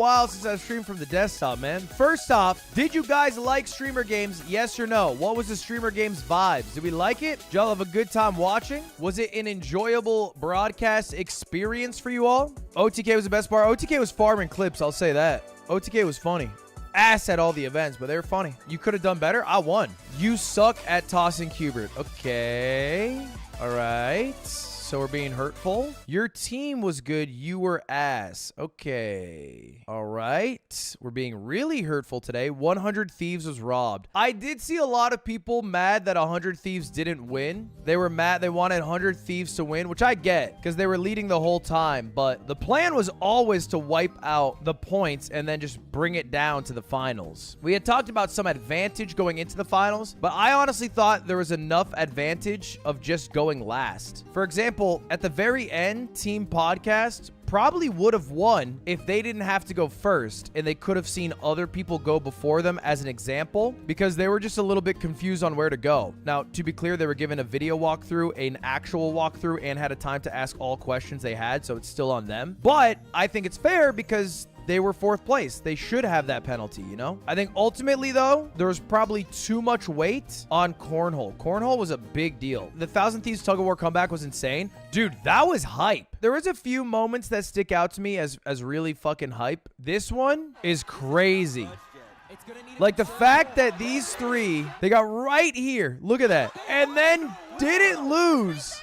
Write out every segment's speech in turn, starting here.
while since I've streamed from the desktop, man. First off, did you guys like streamer games? Yes or no? What was the streamer games vibes? Did we like it? Did y'all have a good time watching? Was it an enjoyable broadcast experience for you all? OTK was the best part. OTK was farming clips, I'll say that. OTK was funny. Ass at all the events, but they were funny. You could have done better. I won. You suck at tossing Cubert. Okay. All right. So we're being hurtful. Your team was good. You were ass. Okay. All right. We're being really hurtful today. 100 Thieves was robbed. I did see a lot of people mad that 100 Thieves didn't win. They were mad. They wanted 100 Thieves to win, which I get because they were leading the whole time. But the plan was always to wipe out the points and then just bring it down to the finals. We had talked about some advantage going into the finals, but I honestly thought there was enough advantage of just going last. For example, at the very end, Team Podcast probably would have won if they didn't have to go first and they could have seen other people go before them as an example because they were just a little bit confused on where to go. Now, to be clear, they were given a video walkthrough, an actual walkthrough, and had a time to ask all questions they had, so it's still on them. But I think it's fair because they were fourth place. They should have that penalty, you know? I think ultimately, though, there was probably too much weight on Cornhole. Cornhole was a big deal. The Thousand Thieves Tug of War comeback was insane. Dude, that was hype. There was a few moments that stick out to me as really fucking hype. This one is crazy. Like the fact that these three, they got right here. Look at that. And then didn't lose.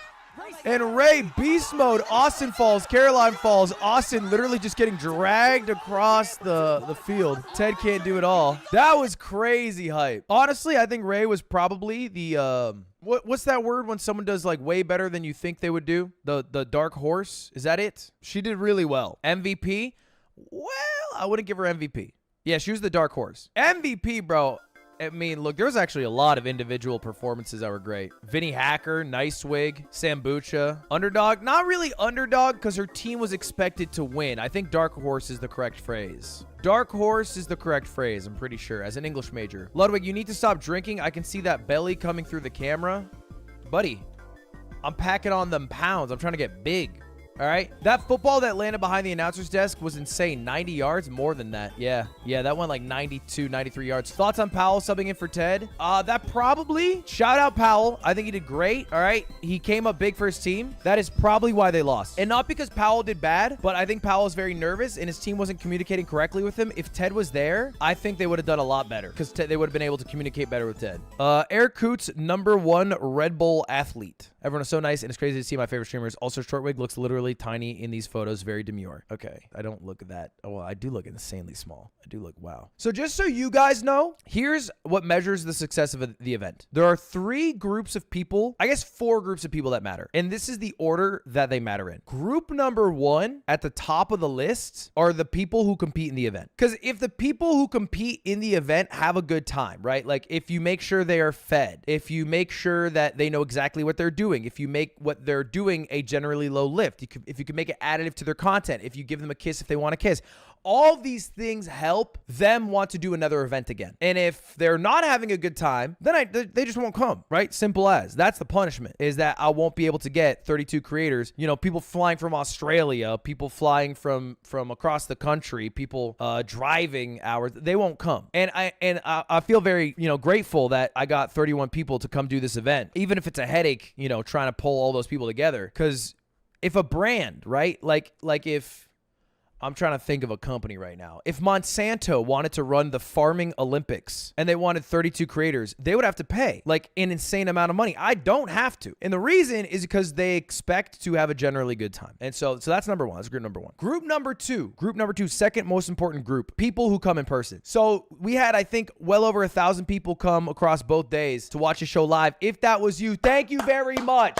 And Ray, beast mode, Austin falls, Caroline falls, Austin literally just getting dragged across the field. Ted can't do it all. That was crazy hype. Honestly, I think Ray was probably the, what's that word when someone does like way better than you think they would do? The dark horse? Is that it? She did really well. MVP? Well, I wouldn't give her MVP. Yeah, she was the dark horse. MVP, bro. I mean, look, there was actually a lot of individual performances that were great. Vinny Hacker, Nicewig, Sambucha. Underdog, not really underdog because her team was expected to win. I think dark horse is the correct phrase. Dark horse is the correct phrase, I'm pretty sure, as an English major. Ludwig, you need to stop drinking. I can see that belly coming through the camera. Buddy, I'm packing on them pounds. I'm trying to get big. All right. That football that landed behind the announcer's desk was insane. 90 yards, more than that. Yeah, that went like 92, 93 yards. Thoughts on Powell subbing in for Ted? That probably, shout out Powell. I think he did great. All right. He came up big for his team. That is probably why they lost. And not because Powell did bad, but I think Powell is very nervous and his team wasn't communicating correctly with him. If Ted was there, I think they would have done a lot better because they would have been able to communicate better with Ted. Eric Coots, #1 Red Bull athlete. Everyone is so nice, and it's crazy to see my favorite streamers. Also, Shortwig looks literally tiny in these photos, very demure. Okay, I don't look that. Oh, well, I do look insanely small. I do look, wow. So just so you guys know, here's what measures the success of the event. There are 3 groups of people, I guess 4 groups of people that matter. And this is the order that they matter in. Group #1 at the top of the list are the people who compete in the event. Because if the people who compete in the event have a good time, right? Like if you make sure they are fed, if you make sure that they know exactly what they're doing, if you make what they're doing a generally low lift, if you can make it additive to their content, if you give them a kiss if they want a kiss, all these things help them want to do another event again. And if they're not having a good time, then they just won't come, right? Simple as. That's the punishment, is that I won't be able to get 32 creators, you know, people flying from Australia, people flying from across the country, people driving hours, they won't come. And I feel very, you know, grateful that I got 31 people to come do this event, even if it's a headache, you know, trying to pull all those people together. Because if a brand, right, like if I'm trying to think of a company right now. If Monsanto wanted to run the farming Olympics and they wanted 32 creators, they would have to pay like an insane amount of money. I don't have to. And the reason is because they expect to have a generally good time. And so that's #1. That's group #1. Group #2, second most important group, people who come in person. So we had, I think, well over 1,000 people come across both days to watch the show live. If that was you, thank you very much.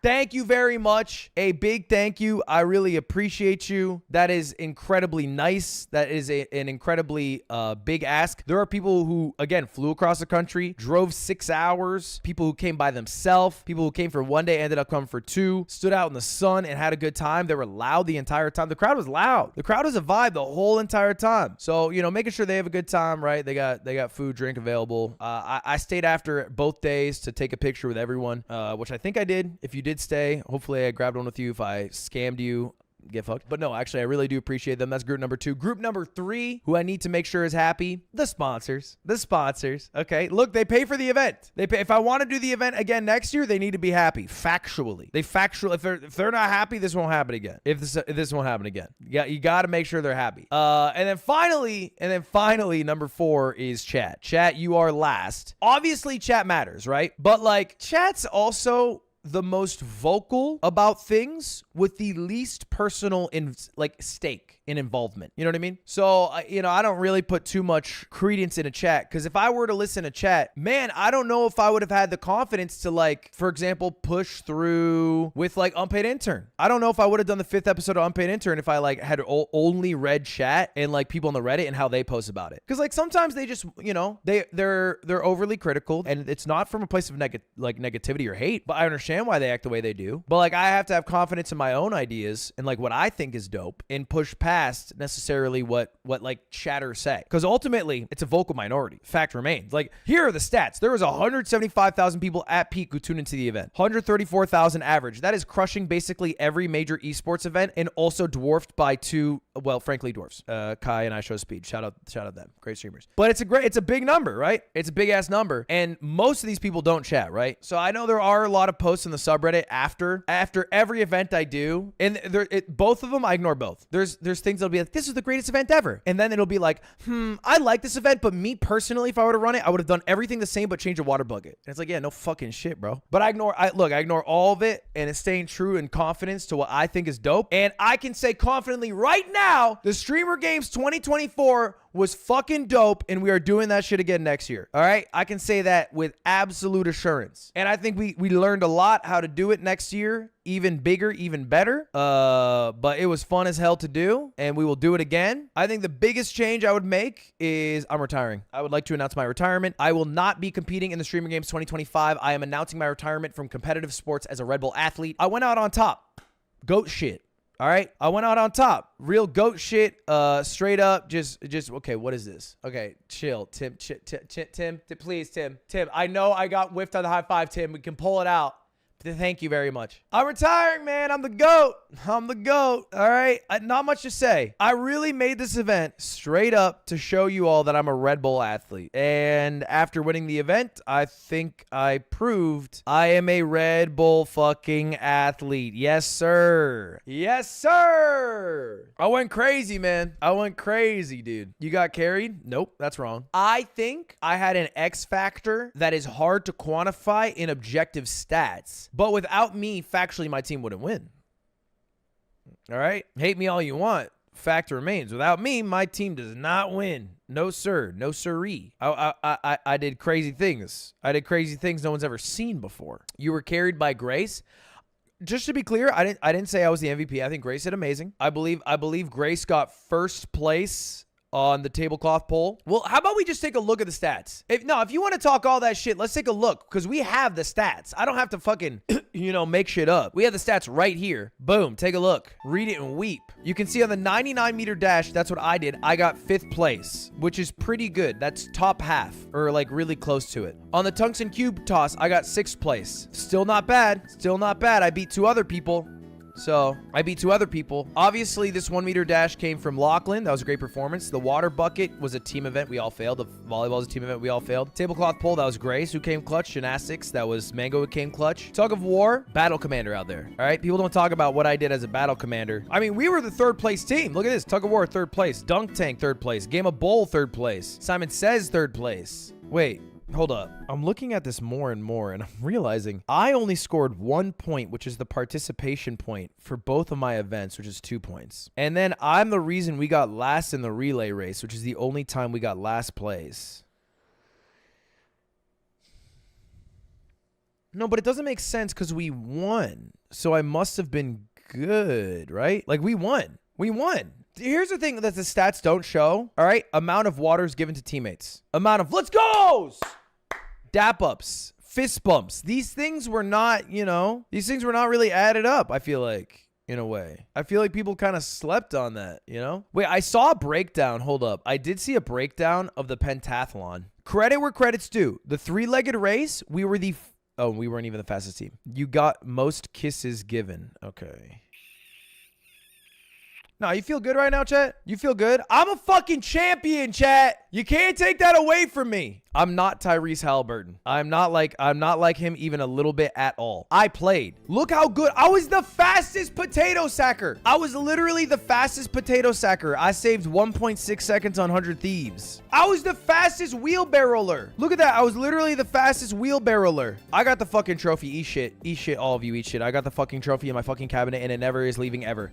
Thank you very much. A big thank you. I really appreciate you. That is incredibly nice. That is an incredibly big ask. There are people who, again, flew across the country, drove 6 hours, people who came by themselves, people who came for 1 day, ended up coming for 2, stood out in the sun and had a good time. They were loud the entire time. The crowd was loud. The crowd was a vibe the whole entire time. So, you know, making sure they have a good time, right? They got food, drink available. I stayed after both days to take a picture with everyone, which I think I did. If you did stay, hopefully I grabbed one with you. If I scammed you, get fucked. But no, actually, I really do appreciate them. That's group number 2. Group number 3, who I need to make sure is happy, the sponsors. The sponsors. Okay, look, they pay for the event. They pay. If I want to do the event again next year, they need to be happy. Factually, if they're not happy, this won't happen again. If this won't happen again, yeah, you got to make sure they're happy. And then finally, number 4 is chat. Chat, you are last. Obviously, chat matters, right? But like, chat's also the most vocal about things with the least personal stake in involvement. You know what I mean? So, I don't really put too much credence in a chat, because if I were to listen to chat, man, I don't know if I would have had the confidence to, like, for example, push through with like Unpaid Intern. I don't know if I would have done the 5th episode of Unpaid Intern if I like had only read chat and like people on the Reddit and how they post about it. Because like sometimes they just, they're overly critical, and it's not from a place of negativity or hate, but I understand why they act the way they do. But like, I have to have confidence in my own ideas and like what I think is dope, and push past necessarily what like chatters say, because ultimately it's a vocal minority. Fact remains. Like, here are the stats. There was 175,000 people at peak who tuned into the event. 134,000 average. That is crushing basically every major esports event, and also dwarfed by 2, well, frankly, dwarfs. Kai and I Show Speed. Shout out them. Great streamers. But it's a big number, right? It's a big ass number, and most of these people don't chat, right? So I know there are a lot of posts in the subreddit after every event I do, and both of them I ignore both. There's things that'll be like, this is the greatest event ever, and then it'll be like, I like this event, but me personally, if I were to run it, I would have done everything the same but change a water bucket. And it's like, yeah, no fucking shit, bro. But I ignore all of it, and it's staying true in confidence to what I think is dope. And I can say confidently right now, the Streamer Games 2024 was fucking dope, and we are doing that shit again next year. All right, I can say that with absolute assurance. And I think we learned a lot how to do it next year, even bigger, even better. But it was fun as hell to do, and we will do it again. I think the biggest change I would make is I'm retiring. I would like to announce my retirement. I will not be competing in the Streamer Games 2025. I am announcing my retirement from competitive sports as a Red Bull athlete. I went out on top. Goat shit. All right, I went out on top. Real goat shit. Straight up, just okay. What is this? Okay, chill, Tim. Tim, please, Tim. I know I got whiffed on the high five, Tim. We can pull it out. Thank you very much. I'm retiring, man. I'm the GOAT. All right. Not much to say. I really made this event straight up to show you all that I'm a Red Bull athlete. And after winning the event, I think I proved I am a Red Bull fucking athlete. Yes, sir. Yes, sir. I went crazy, man. I went crazy, dude. You got carried? Nope, that's wrong. I think I had an X factor that is hard to quantify in objective stats. But without me, factually, my team wouldn't win. All right? Hate me all you want. Fact remains. Without me, my team does not win. No, sir. No, sirree. I did crazy things. I did crazy things no one's ever seen before. You were carried by Grace. Just to be clear, I didn't say I was the MVP. I think Grace did amazing. I believe Grace got first place on the tablecloth poll. Well, how about we just take a look at the stats? If you want to talk all that shit, let's take a look, because we have the stats. I don't have to fucking, make shit up. We have the stats right here. Boom, take a look. Read it and weep. You can see on the 99-meter dash, that's what I did. I got 5th place, which is pretty good. That's top half, or like really close to it. On the tungsten cube toss, I got 6th place. Still not bad. I beat 2 other people. Obviously, this 1-meter dash came from Lachlan. That was a great performance. The water bucket was a team event. We all failed. The volleyball was a team event. We all failed. Tablecloth pole, that was Grace, who came clutch. Gymnastics, that was Mango, who came clutch. Tug of war, battle commander out there. All right, people don't talk about what I did as a battle commander. I mean, we were the 3rd place team. Look at this. Tug of war, 3rd place. Dunk tank, 3rd place. Game of bowl, 3rd place. Simon Says, 3rd place. Wait. Hold up. I'm looking at this more and more, and I'm realizing I only scored 1 point, which is the participation point for both of my events, which is 2 points. And then I'm the reason we got last in the relay race, which is the only time we got last place. No, but it doesn't make sense because we won. So I must have been good, right? Like, we won. Here's the thing that the stats don't show, all right? Amount of waters given to teammates. Amount of let's goes! Dap ups, fist bumps. These things were not, really added up, I feel like, in a way. I feel like people kind of slept on that, Wait, I saw a breakdown. Hold up. I did see a breakdown of the pentathlon. Credit where credit's due. The 3-legged race, we were we weren't even the fastest team. You got most kisses given. Okay. No, you feel good right now, chat? You feel good? I'm a fucking champion, chat. You can't take that away from me. I'm not Tyrese Halliburton. I'm not like him even a little bit at all. I played. Look how good. I was the fastest potato sacker. I was literally the fastest potato sacker. I saved 1.6 seconds on 100 Thieves. I was the fastest wheelbarrower. Look at that. I was literally the fastest wheelbarrower. I got the fucking trophy. Eat shit. Eat shit. All of you eat shit. I got the fucking trophy in my fucking cabinet and it never is leaving ever.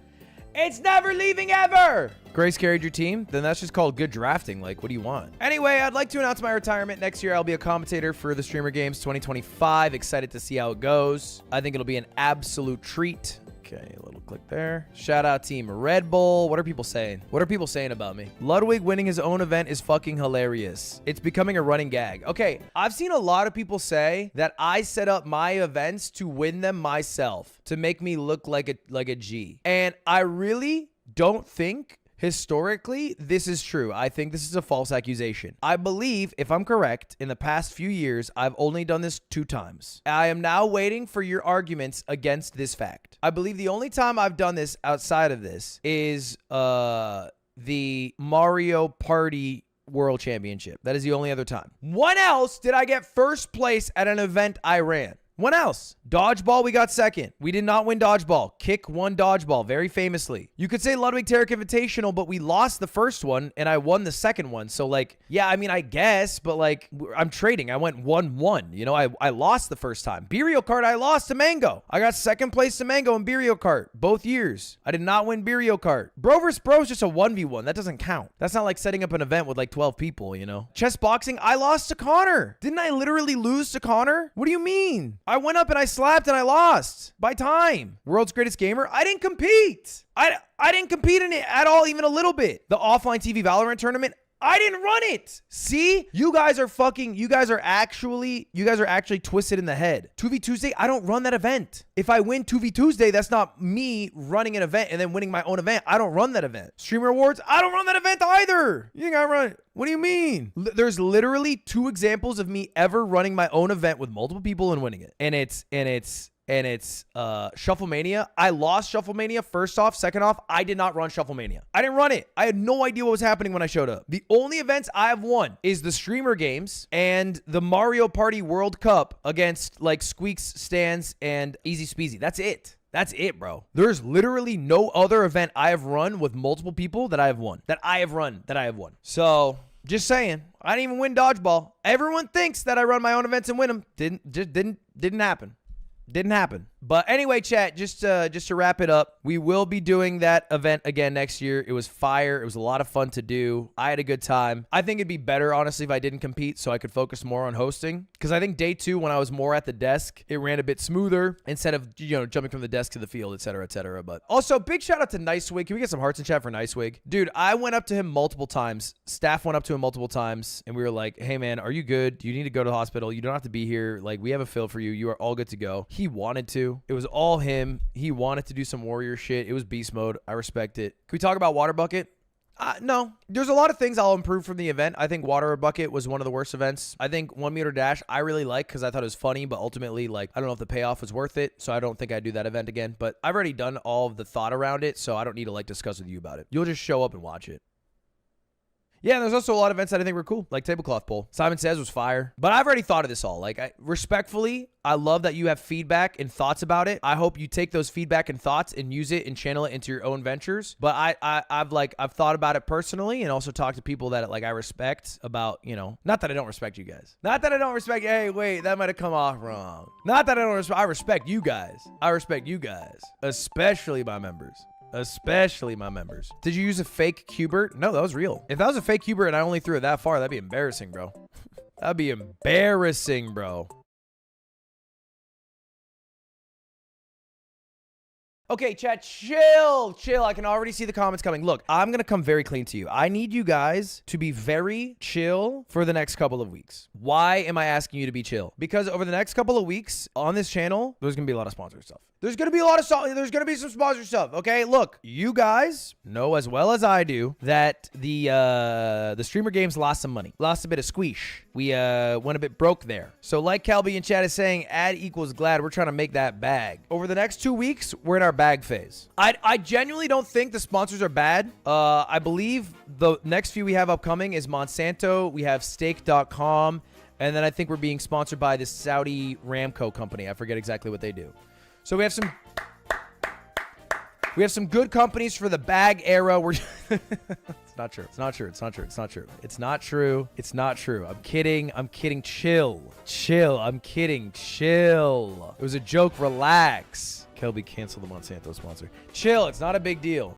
It's never leaving ever. Grace carried your team? Then that's just called good drafting. Like, what do you want? Anyway, I'd like to announce my retirement. Next year, I'll be a commentator for the Streamer Games 2025. Excited to see how it goes. I think it'll be an absolute treat. Okay, a little click there. Shout out Team Red Bull. What are people saying? What are people saying about me? Ludwig winning his own event is fucking hilarious. It's becoming a running gag. Okay, I've seen a lot of people say that I set up my events to win them myself, to make me look like a G. And I really don't think historically this is true. I think this is a false accusation. I believe, if I'm correct, in the past few years, I've only done this 2 times. I am now waiting for your arguments against this fact. I believe the only time I've done this outside of this is the Mario Party World Championship. That is the only other time. When else did I get first place at an event I ran? When else? Dodgeball, we got second. We did not win dodgeball. Kick won dodgeball very famously. You could say Ludwig Tarek Invitational, but we lost the first one and I won the second one. So like, yeah, I mean, I guess, but like, I'm trading. I went 1-1. You know, I lost the first time. Burial Kart, I lost to Mango. I got second place to Mango in Burial Kart both years. I did not win Burial Kart. Bro vs. Bro is just a 1v1. That doesn't count. That's not like setting up an event with like 12 people, you know? Chess boxing, I lost to Connor. Didn't I literally lose to Connor? What do you mean? I went up and I slapped and I lost by time. World's Greatest Gamer, I didn't compete. I didn't compete in it at all, even a little bit. The offline TV Valorant tournament, I didn't run it. See, you guys are actually twisted in the head. 2v Tuesday, I don't run that event. If I win 2v Tuesday, that's not me running an event and then winning my own event. I don't run that event. Streamer Awards, I don't run that event either. You think I run it? What do you mean? There's literally 2 examples of me ever running my own event with multiple people and winning it. And it's Shufflemania. I lost Shufflemania first off. Second off, I did not run Shufflemania. I didn't run it. I had no idea what was happening when I showed up. The only events I have won is the Streamer Games and the Mario Party World Cup against like Squeaks, Stans, and Easy Speezy. That's it. That's it, bro. There's literally no other event I have run with multiple people that I have won. So, just saying, I didn't even win dodgeball. Everyone thinks that I run my own events and win them. Didn't happen. Didn't happen. But anyway, chat, just to wrap it up, we will be doing that event again next year. It was fire. It was a lot of fun to do. I had a good time. I think it'd be better, honestly, if I didn't compete so I could focus more on hosting. Because I think day 2, when I was more at the desk, it ran a bit smoother instead of, you know, jumping from the desk to the field, et cetera, et cetera. But also, big shout out to Nicewig. Can we get some hearts in chat for Nicewig? Dude, I went up to him multiple times. Staff went up to him multiple times. And we were like, hey, man, are you good? You need to go to the hospital. You don't have to be here. Like, we have a fill for you. You are all good to go. He wanted to. It was all him. He wanted to do some warrior shit. It was beast mode. I respect it. Can we talk about Water Bucket? No. There's a lot of things I'll improve from the event. I think Water Bucket was one of the worst events. I think 1 meter dash I really like because I thought it was funny, but ultimately, like, I don't know if the payoff was worth it, so I don't think I'd do that event again. But I've already done all of the thought around it, so I don't need to, like, discuss with you about it. You'll just show up and watch it. Yeah, and there's also a lot of events that I think were cool, like Tablecloth Bowl. Simon Says was fire. But I've already thought of this all. Like, respectfully, I love that you have feedback and thoughts about it. I hope you take those feedback and thoughts and use it and channel it into your own ventures. But I've thought about it personally and also talked to people that like I respect about, you know, not that I don't respect you guys. Not that I don't respect, hey, wait, that might have come off wrong. Not that I don't respect, I respect you guys. I respect you guys, especially my members. Especially my members. Did you use a fake Cubert? No, that was real. If that was a fake Cubert and I only threw it that far, that'd be embarrassing, bro. That'd be embarrassing, bro. Okay, chat, chill. I can already see the comments coming. Look, I'm going to come very clean to you. I need you guys to be very chill for the next couple of weeks. Why am I asking you to be chill? Because over the next couple of weeks on this channel, there's going to be a lot of sponsored stuff. There's going to be a lot of there's going to be some sponsor stuff. Okay, look, you guys know as well as I do that the streamer games lost some money, lost a bit of squeesh. We went a bit broke there. So like Kelby in chat is saying, ad equals glad. We're trying to make that bag. Over the next 2 weeks, we're in our bag phase. I genuinely don't think the sponsors are bad. I believe the next few we have upcoming is Monsanto. We have Steak.com. And then I think we're being sponsored by this Saudi Ramco company. I forget exactly what they do. So we have some good companies for the bag era. We're It's not true. It's not true. It's not true. It's not true. It's not true. It's not true. I'm kidding. I'm kidding. Chill. Chill. I'm kidding. Chill. It was a joke. Relax. Kelby canceled the Monsanto sponsor. Chill. It's not a big deal.